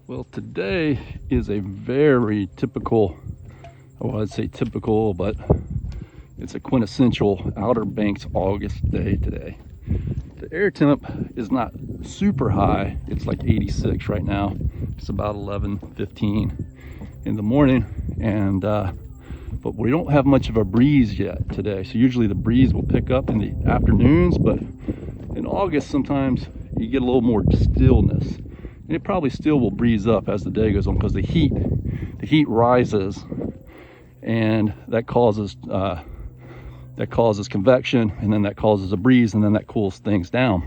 Well, today is a very typical, well, I'd say typical, but it's a quintessential Outer Banks August day today. The air temp is not super high. It's like 86 right now. It's about 11:15 in the morning, and but we don't have much of a breeze yet today. So usually the breeze will pick up in the afternoons, but in August sometimes you get a little more stillness. And it probably still will breeze up as the day goes on because the heat rises, and that causes convection, and then that causes a breeze, and then that cools things down.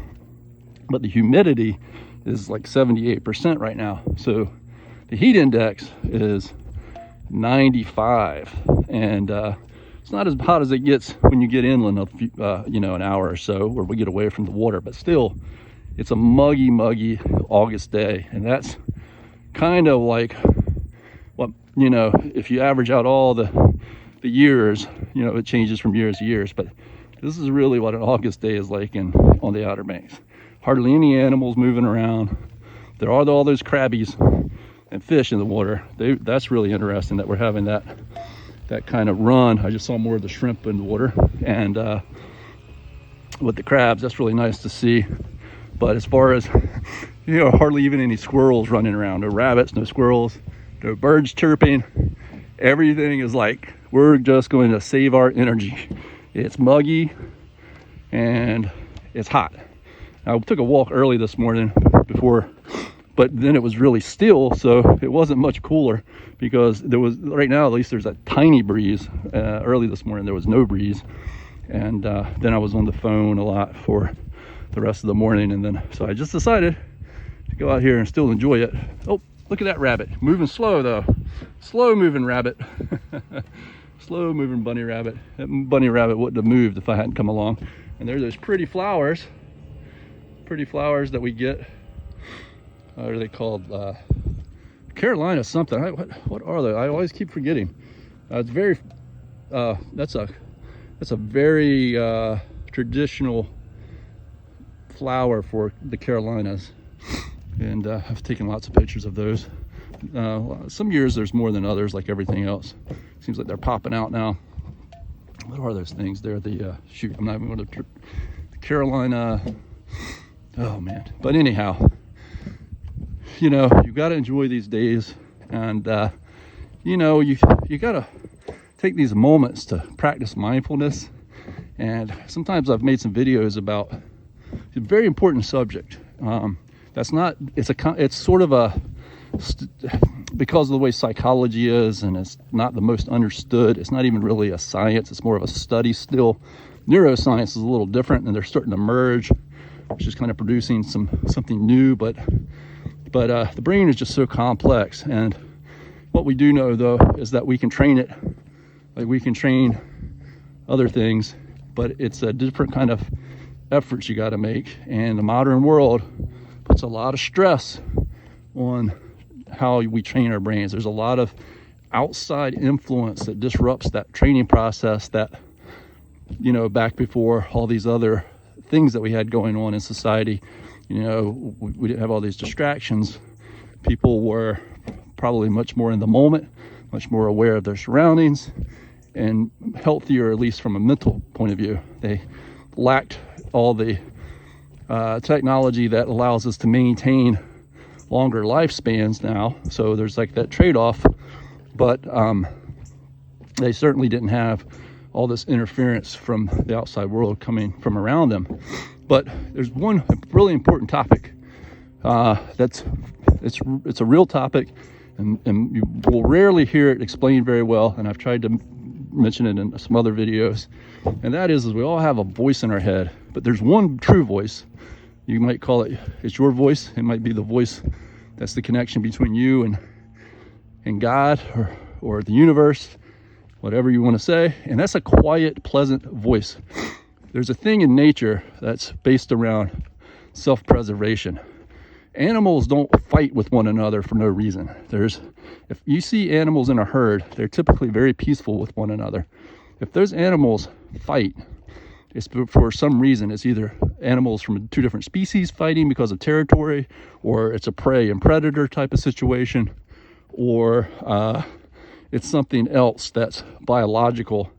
But the humidity is like 78% right now, so the heat index is 95, and it's not as hot as it gets when you get inland an hour or so, or we get away from the water, but still it's a muggy August day. And that's kind of like what, if you average out all the years, it changes from years to years, but this is really what an August day is like on the Outer Banks. Hardly any animals moving around. There are all those crabbies and fish in the water. That's really interesting that we're having that kind of run. I just saw more of the shrimp in the water, and with the crabs, that's really nice to see. But as far as, hardly even any squirrels running around. No rabbits, no squirrels, no birds chirping. Everything is like, we're just going to save our energy. It's muggy and it's hot. I took a walk early this morning but then it was really still, so it wasn't much cooler because right now at least there's a tiny breeze. Early this morning there was no breeze, and then I was on the phone a lot for the rest of the morning, and then so I just decided to go out here and still enjoy it. Oh, look at that rabbit, moving slow though. Slow moving rabbit. Slow moving bunny rabbit. That bunny rabbit wouldn't have moved if I hadn't come along. And there's those pretty flowers that we get. What are they called? Carolina something. What are they? I always keep forgetting. It's very that's a very traditional flower for the Carolinas, and I've taken lots of pictures of those. Some years there's more than others, like everything else. Seems like they're popping out now. What are those things? They're the shoot, I'm not even going to the Carolina. Oh man. But anyhow, you got to enjoy these days, and you got to take these moments to practice mindfulness. And sometimes I've made some videos about a very important subject. It's sort of because of the way psychology is, and it's not the most understood. It's not even really a science. It's more of a study still. Neuroscience is a little different, and they're starting to merge, which is kind of producing something new. But the brain is just so complex, and what we do know though is that we can train it, like we can train other things, but it's a different kind of efforts you got to make. And the modern world puts a lot of stress on how we train our brains. There's a lot of outside influence that disrupts that training process that, back before all these other things that we had going on in society, we didn't have all these distractions. People were probably much more in the moment, much more aware of their surroundings, and healthier, at least from a mental point of view. They lacked all the technology that allows us to maintain longer lifespans now, so there's like that trade-off, but they certainly didn't have all this interference from the outside world coming from around them. But there's one really important topic it's a real topic, and you will rarely hear it explained very well, and I've tried to mention it in some other videos, and that is we all have a voice in our head, but there's one true voice. You might call it's your voice. It might be the voice that's the connection between you and God or the universe, whatever you want to say. And that's a quiet, pleasant voice. There's a thing in nature that's based around self-preservation. Animals don't fight with one another for no reason. If you see animals in a herd, they're typically very peaceful with one another. If those animals fight, It's for some reason, it's either animals from two different species fighting because of territory, or it's a prey and predator type of situation, or it's something else that's biological,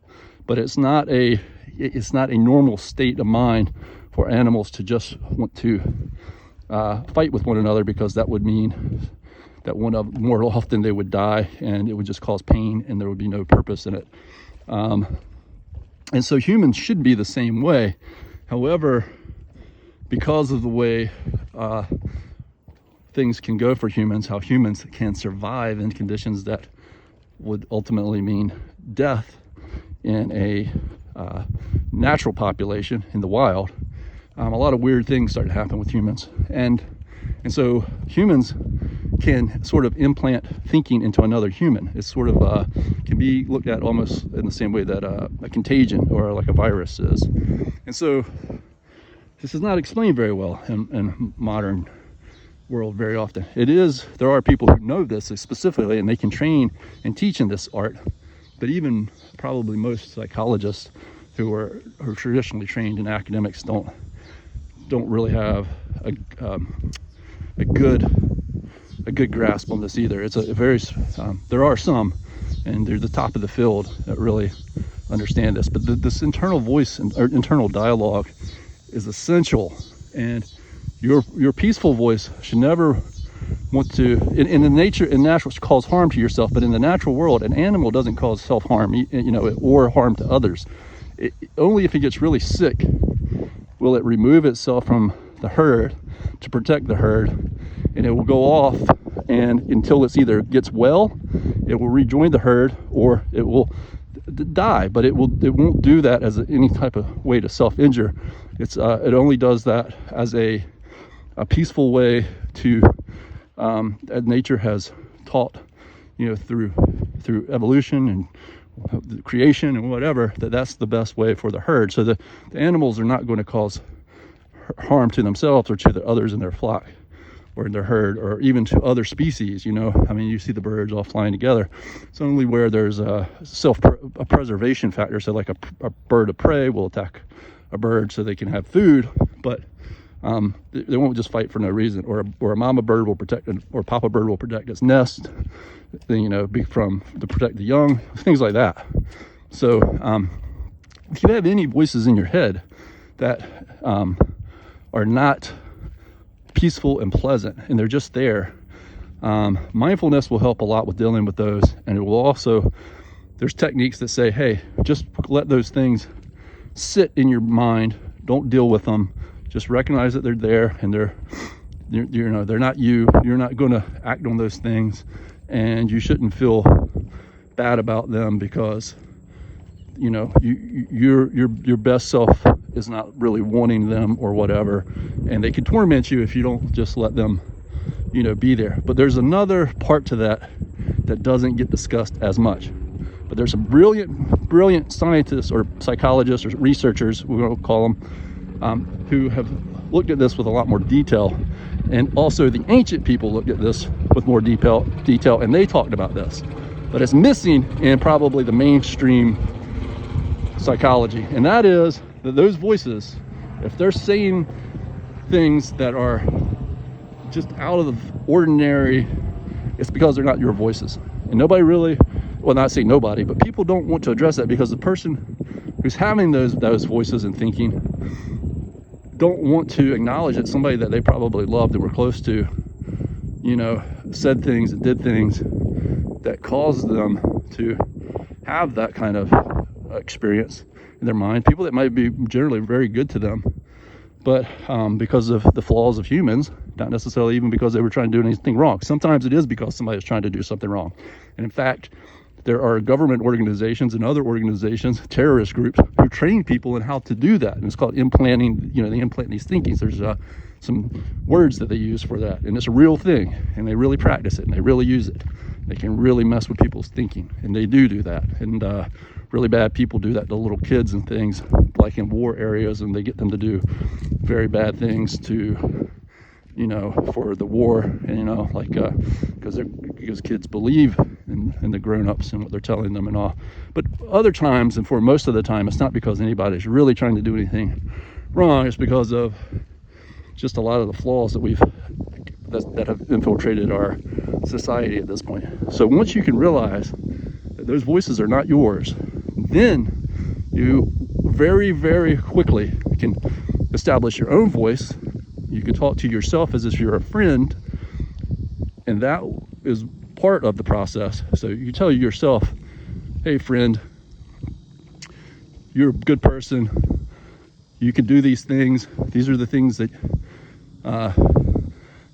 but it's not a normal state of mind for animals to just want to fight with one another, because that would mean that more often they would die, and it would just cause pain, and there would be no purpose in it. And so humans should be the same way. However, because of the way things can go for humans, how humans can survive in conditions that would ultimately mean death in a natural population in the wild, a lot of weird things start to happen with humans. And so humans can sort of implant thinking into another human. It's sort of can be looked at almost in the same way that a contagion or like a virus is. And so this is not explained very well in modern world very often. There are people who know this specifically, and they can train and teach in this art, but even probably most psychologists who are traditionally trained in academics don't really have a good grasp on this either. It's a very there are some, and they're the top of the field that really understand this, but this internal voice or internal dialogue is essential. And your peaceful voice should never want to, in natural, cause harm to yourself. But in the natural world, an animal doesn't cause self-harm, or harm to others. Only if it gets really sick will it remove itself from the herd to protect the herd, and it will go off, and until it's either gets well, it will rejoin the herd, or it will die. But it won't do that as any type of way to self-injure. It only does that as a peaceful way to, as nature has taught, through evolution and creation and whatever, that's the best way for the herd. So the animals are not going to cause harm to themselves or to the others in their flock or in their herd, or even to other species. You see the birds all flying together. It's only where there's a preservation factor. So like a bird of prey will attack a bird so they can have food, but they won't just fight for no reason. Or a mama bird will protect, or papa bird will protect its nest, to protect the young, things like that. So if you have any voices in your head that are not peaceful and pleasant, and they're just there, mindfulness will help a lot with dealing with those. And it will also, there's techniques that say, hey, just let those things sit in your mind, don't deal with them, just recognize that they're there, and they're not you. You're not going to act on those things, and you shouldn't feel bad about them, because your best self is not really wanting them or whatever, and they can torment you if you don't just let them be there. But there's another part to that doesn't get discussed as much. But there's some brilliant scientists or psychologists or researchers, we're going to call them, who have looked at this with a lot more detail. And also the ancient people looked at this with more detail, and they talked about this. But it's missing in probably the mainstream psychology, and that is that those voices, if they're saying things that are just out of the ordinary, it's because they're not your voices. And nobody really, well, not saying nobody, but people don't want to address that, because the person who's having those voices and thinking don't want to acknowledge that somebody that they probably loved and were close to, said things and did things that caused them to have that kind of experience in their mind. People that might be generally very good to them, but because of the flaws of humans, not necessarily even because they were trying to do anything wrong. Sometimes it is because somebody is trying to do something wrong. And in fact, there are government organizations and other organizations, terrorist groups, who train people in how to do that. And it's called implanting, they implant these thinkings. There's some words that they use for that. And it's a real thing. And they really practice it, and they really use it. They can really mess with people's thinking. And they do that. And really bad people do that to little kids and things, like in war areas, and they get them to do very bad things to, for the war, and, because they're because kids believe in the grown-ups and what they're telling them and all. But other times, and for most of the time, it's not because anybody's really trying to do anything wrong. It's because of just a lot of the flaws that have infiltrated our society at this point. So once you can realize that those voices are not yours, then you very, very quickly can establish your own voice. You can talk to yourself as if you're a friend, and that is part of the process. So you tell yourself, hey friend, you're a good person, you can do these things, these are the things that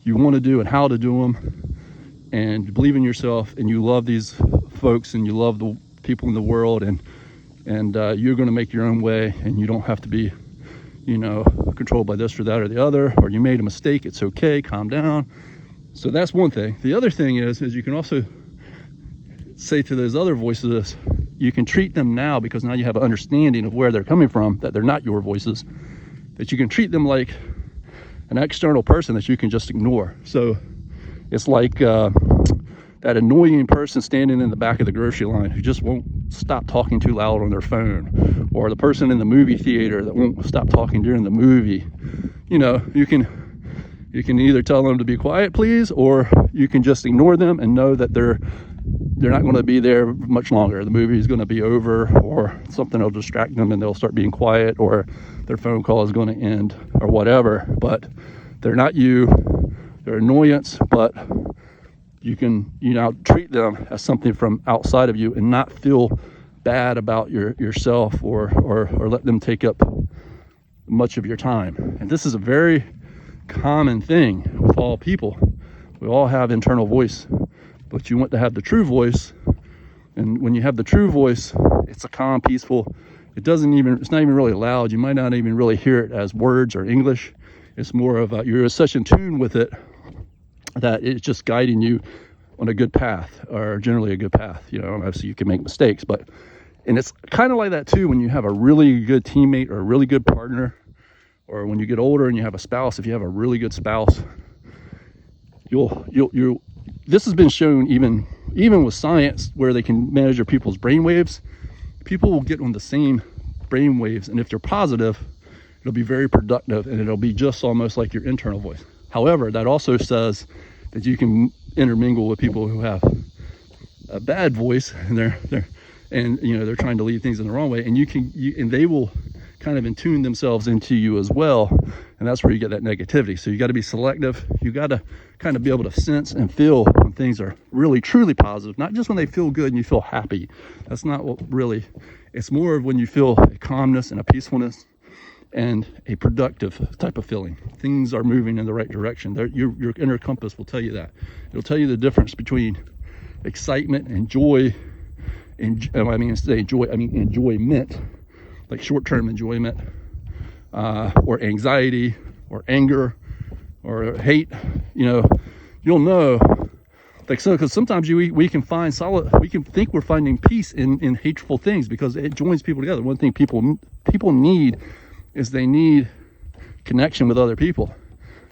you want to do and how to do them, and you believe in yourself, and you love these folks, and you love the people in the world, and you're going to make your own way, and you don't have to be, controlled by this or that or the other, or you made a mistake, it's okay, calm down. So that's one thing. The other thing is you can also say to those other voices, you can treat them now, because now you have an understanding of where they're coming from, that they're not your voices, that you can treat them like an external person that you can just ignore. So it's like that annoying person standing in the back of the grocery line who just won't stop talking too loud on their phone, or the person in the movie theater that won't stop talking during the movie. You can either tell them to be quiet, please, or you can just ignore them and know that they're not going to be there much longer. The movie is going to be over, or something will distract them and they'll start being quiet, or their phone call is going to end, or whatever. But they're not you, they're annoyance, but you can treat them as something from outside of you and not feel bad about yourself or let them take up much of your time. And this is a very common thing with all people. We all have internal voice, but you want to have the true voice. And when you have the true voice, it's a calm, peaceful. It's not even really loud. You might not even really hear it as words or English. It's more of you're such in tune with it that it's just guiding you on a good path, or generally a good path. Obviously you can make mistakes, and it's kind of like that too when you have a really good teammate or a really good partner, or when you get older and you have a spouse. If you have a really good spouse, this has been shown even with science, where they can measure people's brain waves. People will get on the same brain waves, and if they're positive, it'll be very productive, and it'll be just almost like your internal voice. However, that also says that you can intermingle with people who have a bad voice, and they're trying to lead things in the wrong way, and they will kind of intune themselves into you as well, and that's where you get that negativity. So you got to be selective. You got to kind of be able to sense and feel when things are really truly positive, not just when they feel good and you feel happy. That's not what really. It's more of when you feel a calmness and a peacefulness and a productive type of feeling. Things are moving in the right direction. Your inner compass will tell you that. It'll tell you the difference between excitement and joy. And I mean enjoyment, like short-term enjoyment, or anxiety, or anger, or hate. You'll know. Because sometimes we can think we're finding peace in hateful things, because it joins people together. One thing people need is they need connection with other people,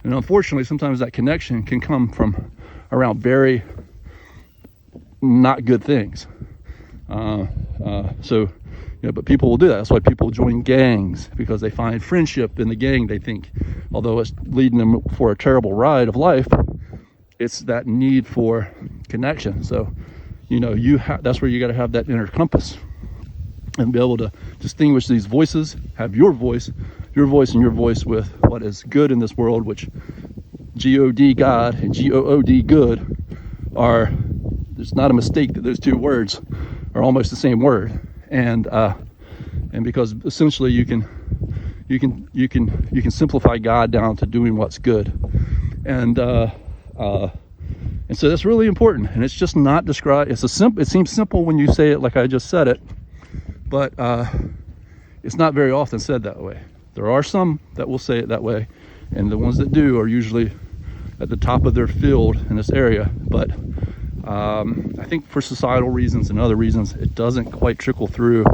and unfortunately sometimes that connection can come from around very not good things. But people will do that. That's why people join gangs, because they find friendship in the gang. They think, although it's leading them for a terrible ride of life, it's that need for connection. So that's where you got to have that inner compass and be able to distinguish these voices. Have your voice and your voice with what is good in this world, which G-O-D, God, and G-O-O-D, good, are. There's not a mistake that those two words are almost the same word, and because essentially you can simplify God down to doing what's good, and so that's really important. And it's just not described. It seems simple when you say it like I just said it, but it's not very often said that way. There are some that will say it that way, and the ones that do are usually at the top of their field in this area. But I think for societal reasons and other reasons, it doesn't quite trickle through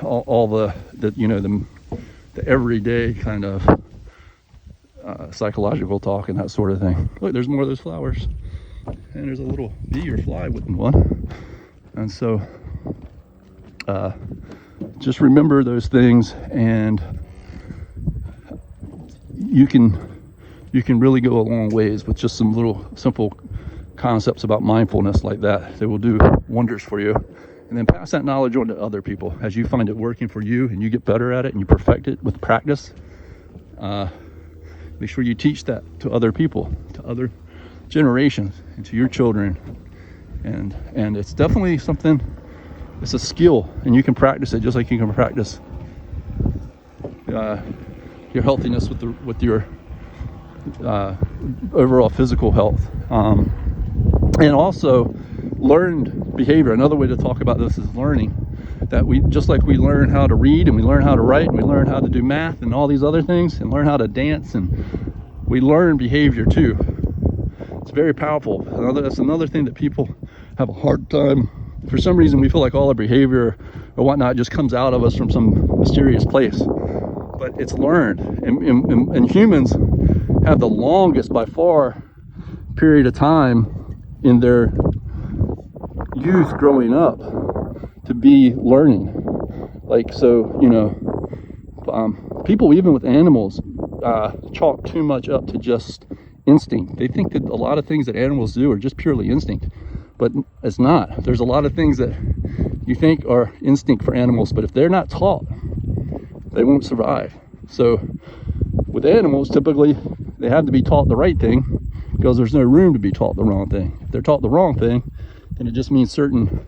all the everyday kind of psychological talk and that sort of thing. Look, there's more of those flowers. And there's a little bee or fly with one. And so just remember those things, and you can really go a long ways with just some little simple concepts about mindfulness like that. They will do wonders for you. And then pass that knowledge on to other people as you find it working for you and you get better at it and you perfect it with practice. Make sure you teach that to other people, to other generations, and to your children. And it's definitely something, it's a skill, and you can practice it just like you can practice your healthiness with your overall physical health. And also learned behavior. Another way to talk about this is learning. That we, just like we learn how to read and we learn how to write and we learn how to do math and all these other things and learn how to dance, and we learn behavior too. It's very powerful. That's another thing that people have a hard time. For some reason, we feel like all our behavior or whatnot just comes out of us from some mysterious place. But it's learned. And humans have the longest, by far, period of time in their youth growing up to be learning. Like, so, you know, people, even with animals, chalk too much up to just instinct. They think that a lot of things that animals do are just purely instinct, but it's not. There's a lot of things that you think are instinct for animals, but if they're not taught, they won't survive. So with animals, typically they have to be taught the right thing, because there's no room to be taught the wrong thing. If they're taught the wrong thing, then it just means certain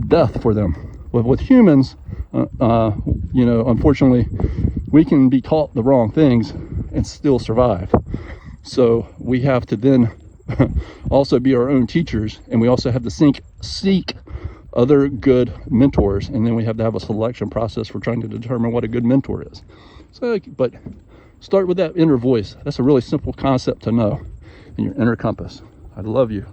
death for them. With humans, you know, unfortunately, we can be taught the wrong things and still survive. So we have to then also be our own teachers, and we also have to seek other good mentors, and then we have to have a selection process for trying to determine what a good mentor is. So, but start with that inner voice. That's a really simple concept to know in your inner compass. I love you.